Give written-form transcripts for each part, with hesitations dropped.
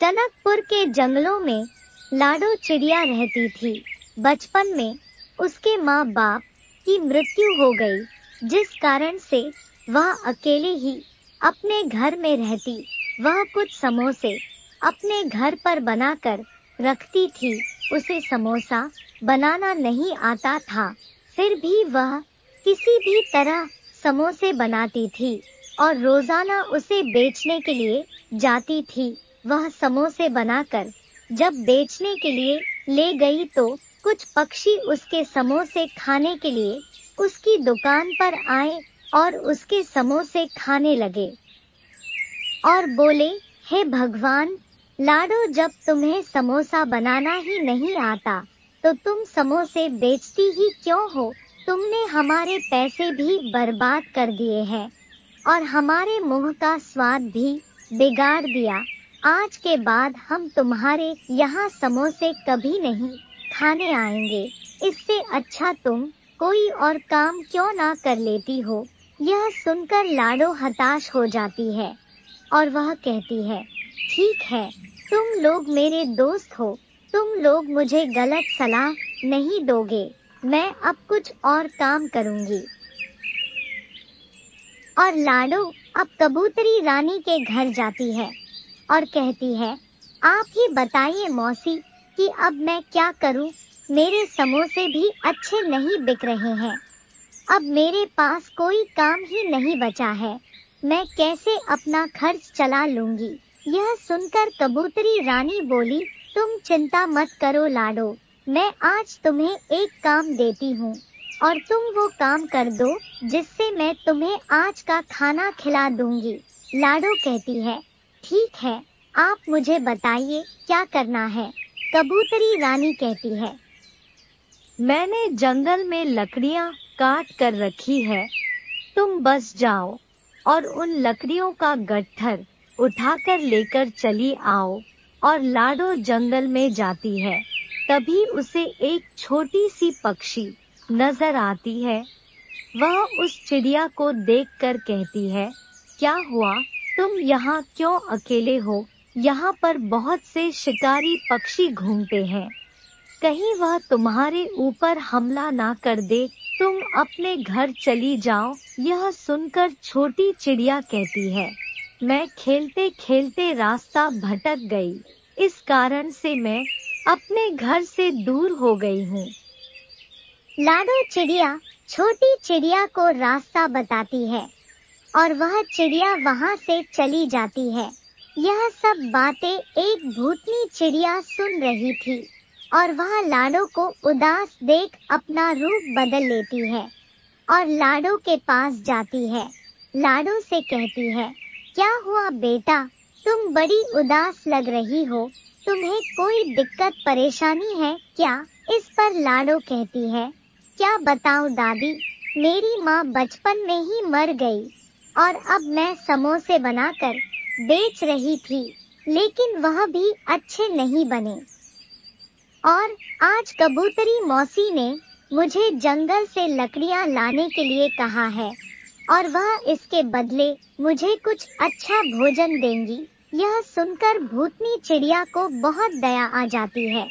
टनकपुर के जंगलों में लाडो चिड़िया रहती थी। बचपन में उसके माँ बाप की मृत्यु हो गई, जिस कारण से वह अकेले ही अपने घर में रहती। वह कुछ समोसे अपने घर पर बनाकर रखती थी। उसे समोसा बनाना नहीं आता था, फिर भी वह किसी भी तरह समोसे बनाती थी और रोजाना उसे बेचने के लिए जाती थी। वह समोसे बनाकर जब बेचने के लिए ले गई तो कुछ पक्षी उसके समोसे खाने के लिए उसकी दुकान पर आए और उसके समोसे खाने लगे और बोले, हे भगवान, लाडो, जब तुम्हें समोसा बनाना ही नहीं आता तो तुम समोसे बेचती ही क्यों हो? तुमने हमारे पैसे भी बर्बाद कर दिए हैं और हमारे मुंह का स्वाद भी बिगाड़ दिया। आज के बाद हम तुम्हारे यहाँ समोसे कभी नहीं खाने आएंगे। इससे अच्छा तुम कोई और काम क्यों ना कर लेती हो। यह सुनकर लाडो हताश हो जाती है और वह कहती है, ठीक है, तुम लोग मेरे दोस्त हो, तुम लोग मुझे गलत सलाह नहीं दोगे। मैं अब कुछ और काम करूंगी। और लाडो अब कबूतरी रानी के घर जाती है और कहती है, आप ही बताइए मौसी कि अब मैं क्या करूं? मेरे समोसे भी अच्छे नहीं बिक रहे हैं। अब मेरे पास कोई काम ही नहीं बचा है। मैं कैसे अपना खर्च चला लूंगी? यह सुनकर कबूतरी रानी बोली, तुम चिंता मत करो लाडो, मैं आज तुम्हें एक काम देती हूँ और तुम वो काम कर दो जिससे मैं तुम्हें आज का खाना खिला दूंगी। लाडो कहती है, ठीक है, आप मुझे बताइए क्या करना है। कबूतरी रानी कहती है, मैंने जंगल में लकड़ियाँ काट कर रखी है, तुम बस जाओ और उन लकड़ियों का गट्ठर उठाकर लेकर चली आओ। और लाडो जंगल में जाती है। तभी उसे एक छोटी सी पक्षी नजर आती है। वह उस चिड़िया को देखकर कहती है, क्या हुआ, तुम यहाँ क्यों अकेले हो? यहाँ पर बहुत से शिकारी पक्षी घूमते हैं, कहीं वह तुम्हारे ऊपर हमला ना कर दे। तुम अपने घर चली जाओ। यह सुनकर छोटी चिड़िया कहती है, मैं खेलते खेलते रास्ता भटक गई, इस कारण से मैं अपने घर से दूर हो गई हूँ। लाडो चिड़िया छोटी चिड़िया को रास्ता बताती है और वह चिड़िया वहाँ से चली जाती है। यह सब बातें एक भूतनी चिड़िया सुन रही थी और वह लाडो को उदास देख अपना रूप बदल लेती है और लाडो के पास जाती है। लाडो से कहती है, क्या हुआ बेटा, तुम बड़ी उदास लग रही हो, तुम्हें कोई दिक्कत परेशानी है क्या? इस पर लाडो कहती है, क्या बताऊं दादी, मेरी माँ बचपन में ही मर गई और अब मैं समोसे बनाकर बेच रही थी, लेकिन वह भी अच्छे नहीं बने। और आज कबूतरी मौसी ने मुझे जंगल से लकड़ियाँ लाने के लिए कहा है और वह इसके बदले मुझे कुछ अच्छा भोजन देंगी। यह सुनकर भूतनी चिड़िया को बहुत दया आ जाती है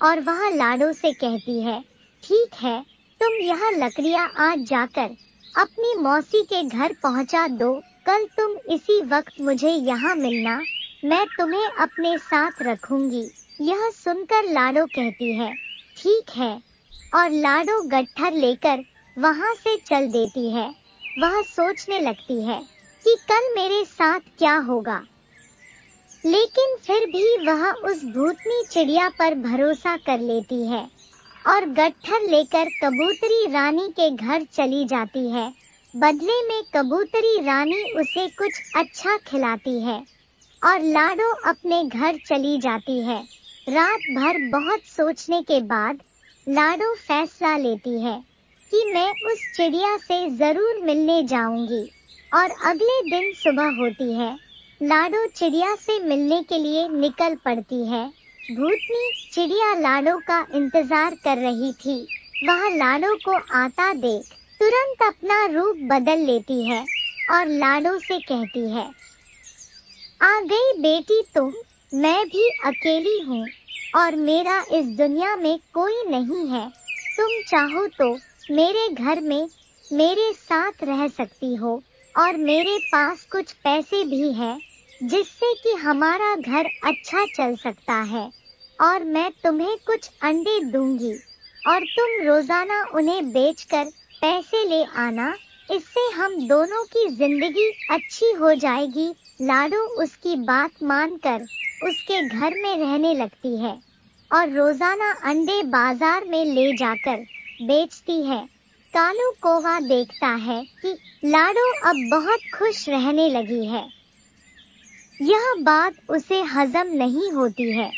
और वह लाडो से कहती है, ठीक है, तुम यह लकड़ियाँ आज जाकर अपनी मौसी के घर पहुँचा दो। कल तुम इसी वक्त मुझे यहाँ मिलना, मैं तुम्हें अपने साथ रखूंगी। यह सुनकर लाडो कहती है, ठीक है, और लाडो गट्ठर लेकर वहाँ से चल देती है। वह सोचने लगती है कि कल मेरे साथ क्या होगा, लेकिन फिर भी वह उस भूतनी चिड़िया पर भरोसा कर लेती है और गट्ठर लेकर कबूतरी रानी के घर चली जाती है। बदले में कबूतरी रानी उसे कुछ अच्छा खिलाती है और लाडो अपने घर चली जाती है। रात भर बहुत सोचने के बाद लाडो फैसला लेती है कि मैं उस चिड़िया से जरूर मिलने जाऊंगी। और अगले दिन सुबह होती है। लाडो चिड़िया से मिलने के लिए निकल पड़ती है। भूतनी चिड़िया लाडो का इंतजार कर रही थी। वह लाडो को आता देख तुरंत अपना रूप बदल लेती है और लाडो से कहती है, आ गई बेटी तुम, मैं भी अकेली हूँ और मेरा इस दुनिया में कोई नहीं है। तुम चाहो तो मेरे घर में मेरे साथ रह सकती हो और मेरे पास कुछ पैसे भी हैं जिससे कि हमारा घर अच्छा चल सकता है और मैं तुम्हें कुछ अंडे दूंगी और तुम रोजाना उन्हें बेचकर पैसे ले आना। इससे हम दोनों की जिंदगी अच्छी हो जाएगी। लाडो उसकी बात मानकर उसके घर में रहने लगती है और रोजाना अंडे बाजार में ले जाकर बेचती है। कालू कौवा देखता है कि लाडो अब बहुत खुश रहने लगी है। यह बात उसे हजम नहीं होती है।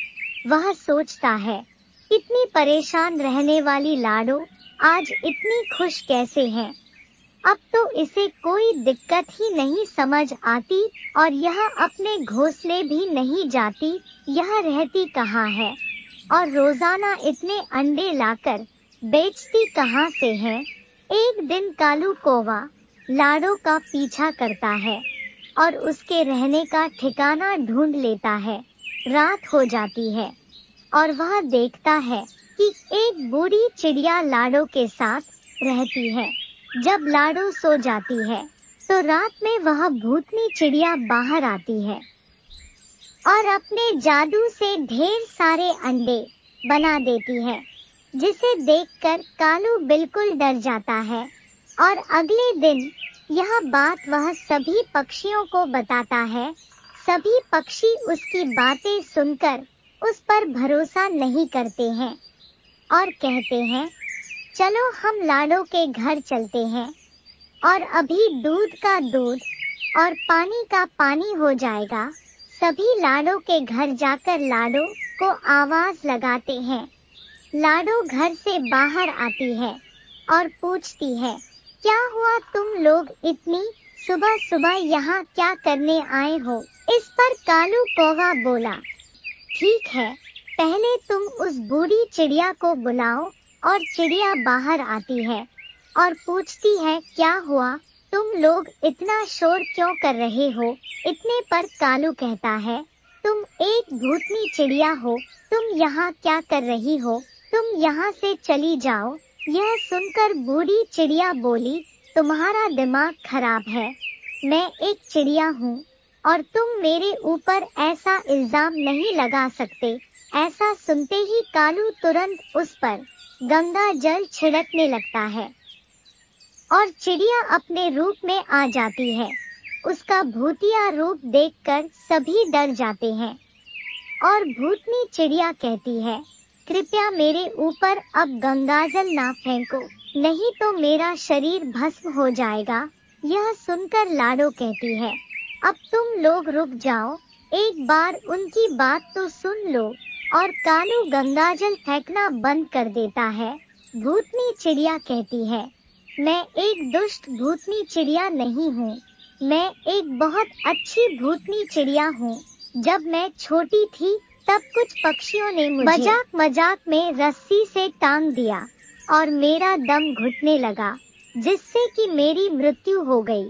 वह सोचता है, इतनी परेशान रहने वाली लाडो आज इतनी खुश कैसे है। अब तो इसे कोई दिक्कत ही नहीं समझ आती और यह अपने घोंसले भी नहीं जाती। यह रहती कहाँ है और रोजाना इतने अंडे लाकर बेचती कहाँ से है। एक दिन कालू कौवा लाडो का पीछा करता है और उसके रहने का ठिकाना ढूंढ लेता है। रात हो जाती है और वह देखता है कि एक बूढ़ी चिड़िया लाडो के साथ रहती है। जब लाडो सो जाती है तो रात में वह भूतनी चिड़िया बाहर आती है और अपने जादू से ढेर सारे अंडे बना देती है, जिसे देखकर कालू बिल्कुल डर जाता है और अगले दिन यह बात वह सभी पक्षियों को बताता है। सभी पक्षी उसकी बातें सुनकर उस पर भरोसा नहीं करते हैं और कहते हैं, चलो हम लाडो के घर चलते हैं और अभी दूध का दूध और पानी का पानी हो जाएगा। सभी लाडो के घर जाकर लाडो को आवाज लगाते हैं। लाडो घर से बाहर आती है और पूछती है, क्या हुआ, तुम लोग इतनी सुबह सुबह यहाँ क्या करने आए हो। इस पर कालू कौवा बोला, ठीक है, पहले तुम उस बूढ़ी चिड़िया को बुलाओ। और चिड़िया बाहर आती है और पूछती है, क्या हुआ, तुम लोग इतना शोर क्यों कर रहे हो। इतने पर कालू कहता है, तुम एक भूतनी चिड़िया हो, तुम यहाँ क्या कर रही हो, तुम यहाँ से चली जाओ। यह सुनकर बूढ़ी चिड़िया बोली, तुम्हारा दिमाग खराब है, मैं एक चिड़िया हूँ और तुम मेरे ऊपर ऐसा इल्जाम नहीं लगा सकते। ऐसा सुनते ही कालू तुरंत उस पर गंगा जल छिड़कने लगता है और चिड़िया अपने रूप में आ जाती है। उसका भूतिया रूप देखकर सभी डर जाते हैं और भूतनी चिड़िया कहती है, कृपया मेरे ऊपर अब गंगाजल ना फेंको, नहीं तो मेरा शरीर भस्म हो जाएगा। यह सुनकर लाडो कहती है, अब तुम लोग रुक जाओ, एक बार उनकी बात तो सुन लो। और कालू गंगाजल फेंकना बंद कर देता है। भूतनी चिड़िया कहती है, मैं एक दुष्ट भूतनी चिड़िया नहीं हूँ, मैं एक बहुत अच्छी भूतनी चिड़िया हूँ। जब मैं छोटी थी तब कुछ पक्षियों ने मुझे मजाक मजाक में रस्सी से टांग दिया और मेरा दम घुटने लगा, जिससे कि मेरी मृत्यु हो गई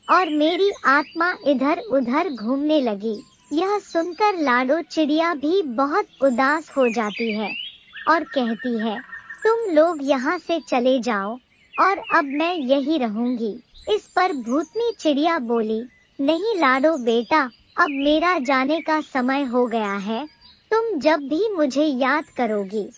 और मेरी आत्मा इधर उधर घूमने लगी। यह सुनकर लाडो चिड़िया भी बहुत उदास हो जाती है और कहती है, तुम लोग यहाँ से चले जाओ और अब मैं यही रहूंगी। इस पर भूतनी चिड़िया बोली, नहीं लाडो बेटा, अब मेरा जाने का समय हो गया है, तुम जब भी मुझे याद करोगी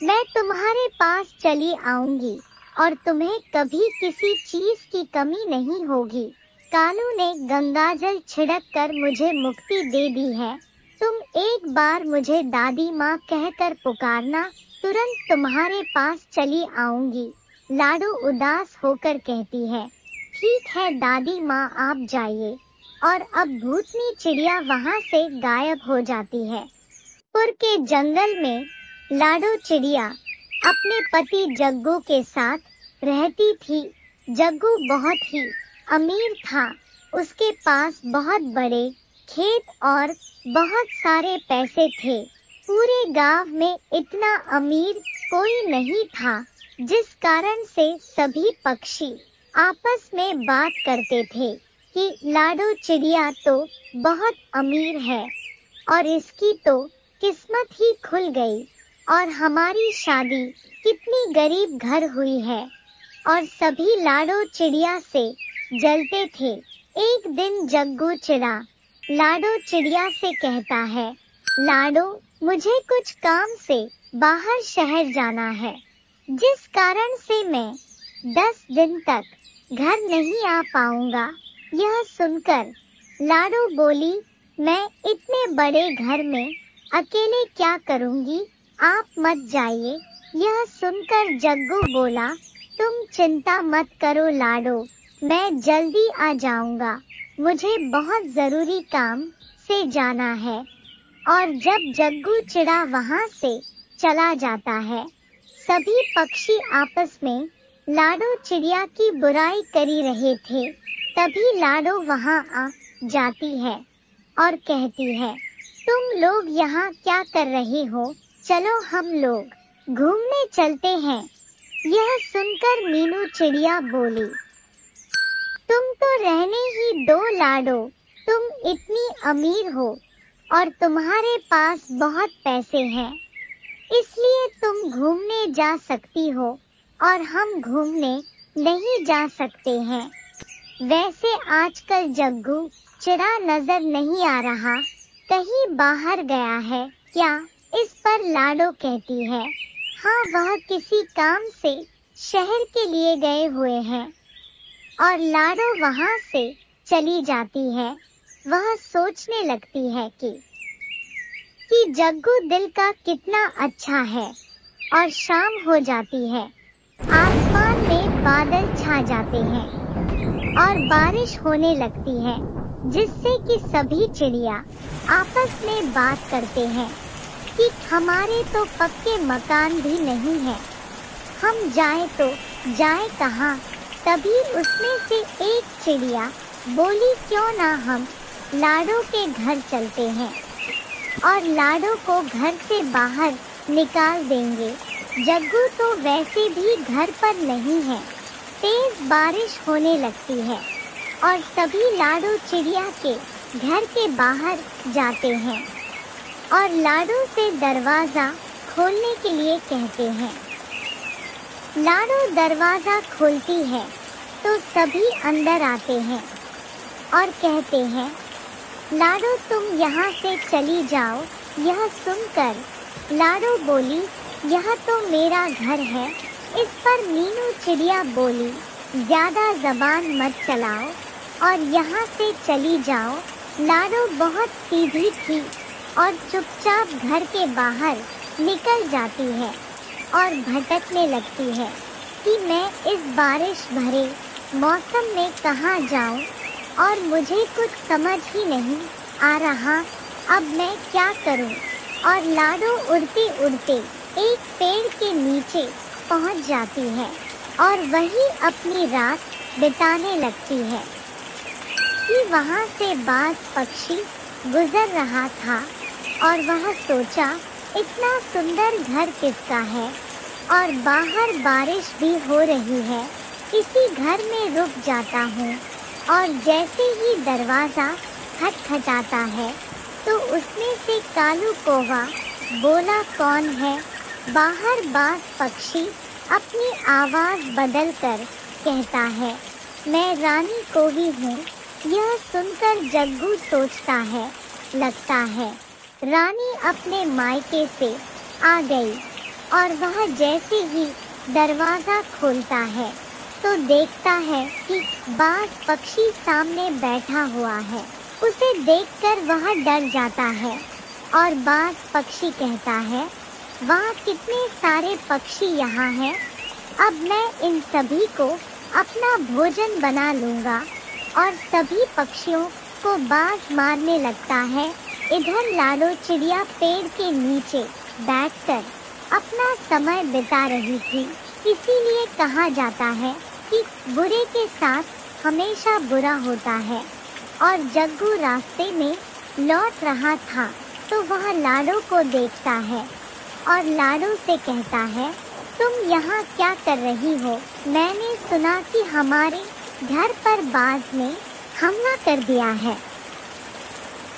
मैं तुम्हारे पास चली आऊंगी और तुम्हें कभी किसी चीज की कमी नहीं होगी। कालू ने गंगाजल छिड़क कर मुझे मुक्ति दे दी है। तुम एक बार मुझे दादी माँ कहकर पुकारना, तुरंत तुम्हारे पास चली आऊंगी। लाडो उदास होकर कहती है, ठीक है दादी माँ, आप जाइए। और अब भूतनी चिड़िया वहाँ से गायब हो जाती है। पुर के जंगल में लाडो चिड़िया अपने पति जग्गू के साथ रहती थी। जग्गू बहुत ही अमीर था, उसके पास बहुत बड़े खेत और बहुत सारे पैसे थे। पूरे गांव में इतना अमीर कोई नहीं था, जिस कारण से सभी पक्षी आपस में बात करते थे। कि लाडो चिड़िया तो बहुत अमीर है और इसकी तो किस्मत ही खुल गई और हमारी शादी कितनी गरीब घर हुई है। और सभी लाडो चिड़िया से जलते थे। एक दिन जग्गू चिड़ा लाडो चिड़िया से कहता है, लाडो, मुझे कुछ काम से बाहर शहर जाना है, जिस कारण से मैं 10 दिन तक घर नहीं आ पाऊंगा। यह सुनकर लाडो बोली, मैं इतने बड़े घर में अकेले क्या करूंगी, आप मत जाइए। यह सुनकर जग्गू बोला, तुम चिंता मत करो लाडो, मैं जल्दी आ जाऊंगा, मुझे बहुत जरूरी काम से जाना है। और जब जग्गू चिड़ा वहां से चला जाता है, सभी पक्षी आपस में लाडो चिड़िया की बुराई करी रहे थे। तभी लाडो वहां आ जाती है और कहती है, तुम लोग यहाँ क्या कर रहे हो, चलो हम लोग घूमने चलते हैं। यह सुनकर मीनू चिड़िया बोली, तुम तो रहने ही दो लाडो, तुम इतनी अमीर हो और तुम्हारे पास बहुत पैसे हैं, इसलिए तुम घूमने जा सकती हो और हम घूमने नहीं जा सकते हैं। वैसे आजकल जग्गू चिड़ा नजर नहीं आ रहा, कहीं बाहर गया है क्या? इस पर लाडो कहती है, हाँ, वह किसी काम से शहर के लिए गए हुए हैं। और लाडो वहां से चली जाती है। वह सोचने लगती है कि जग्गू दिल का कितना अच्छा है। और शाम हो जाती है, आसमान में बादल छा जाते हैं और बारिश होने लगती है, जिससे कि सभी चिड़िया आपस में बात करते हैं कि हमारे तो पक्के मकान भी नहीं है, हम जाएं तो जाएं कहाँ। तभी उसमें से एक चिड़िया बोली, क्यों ना हम लाडो के घर चलते हैं और लाडो को घर से बाहर निकाल देंगे। जग्गू तो वैसे भी घर पर नहीं है। तेज बारिश होने लगती है और सभी लाडो चिड़िया के घर के बाहर जाते हैं और लाडो से दरवाजा खोलने के लिए कहते हैं। लाडो दरवाजा खोलती है तो सभी अंदर आते हैं और कहते हैं, लाडो तुम यहाँ से चली जाओ। यह सुनकर लाडो बोली, यह तो मेरा घर है। इस पर मीनू चिड़िया बोली, ज्यादा जबान मत चलाओ और यहाँ से चली जाओ। लाडो बहुत सीधी थी और चुपचाप घर के बाहर निकल जाती है और भटकने लगती है कि मैं इस बारिश भरे मौसम में कहाँ जाऊँ और मुझे कुछ समझ ही नहीं आ रहा, अब मैं क्या करूँ। और लाडो उड़ते उड़ते एक पेड़ के नीचे पहुँच जाती है और वहीं अपनी रात बिताने लगती है कि वहाँ से बाज पक्षी गुजर रहा था और वह सोचा, इतना सुंदर घर किसका है और बाहर बारिश भी हो रही है, इसी घर में रुक जाता हूँ। और जैसे ही दरवाजा खटखटाता है तो उसमें से कालू कौवा बोला, कौन है? बाहर बाज पक्षी अपनी आवाज बदलकर कहता है, मैं रानी कोवी हूँ। यह सुनकर जग्गू सोचता है, लगता है रानी अपने मायके से आ गई। और वह जैसे ही दरवाजा खोलता है तो देखता है कि बाज पक्षी सामने बैठा हुआ है। उसे देखकर वह डर जाता है और बाज पक्षी कहता है, वहाँ कितने सारे पक्षी यहाँ हैं, अब मैं इन सभी को अपना भोजन बना लूँगा। और सभी पक्षियों को बाज मारने लगता है। इधर लाडो चिड़िया पेड़ के नीचे बैठकर अपना समय बिता रही थी। इसीलिए कहा जाता है कि बुरे के साथ हमेशा बुरा होता है। और जग्गू रास्ते में लौट रहा था तो वह लाडो को देखता है और लाडो से कहता है, तुम यहाँ क्या कर रही हो? मैंने सुना कि हमारे घर पर बाज ने हमला कर दिया है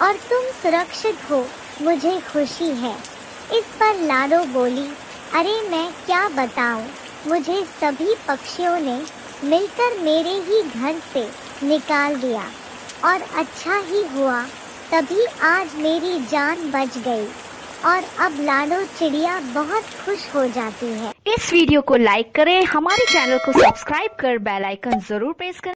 और तुम सुरक्षित हो, मुझे खुशी है। इस पर लाडो बोली, अरे मैं क्या बताऊं, मुझे सभी पक्षियों ने मिलकर मेरे ही घर से निकाल दिया और अच्छा ही हुआ, तभी आज मेरी जान बच गई। और अब लाडो चिड़िया बहुत खुश हो जाती है। इस वीडियो को लाइक करें, हमारे चैनल को सब्सक्राइब कर बेल आइकन जरूर प्रेस करें।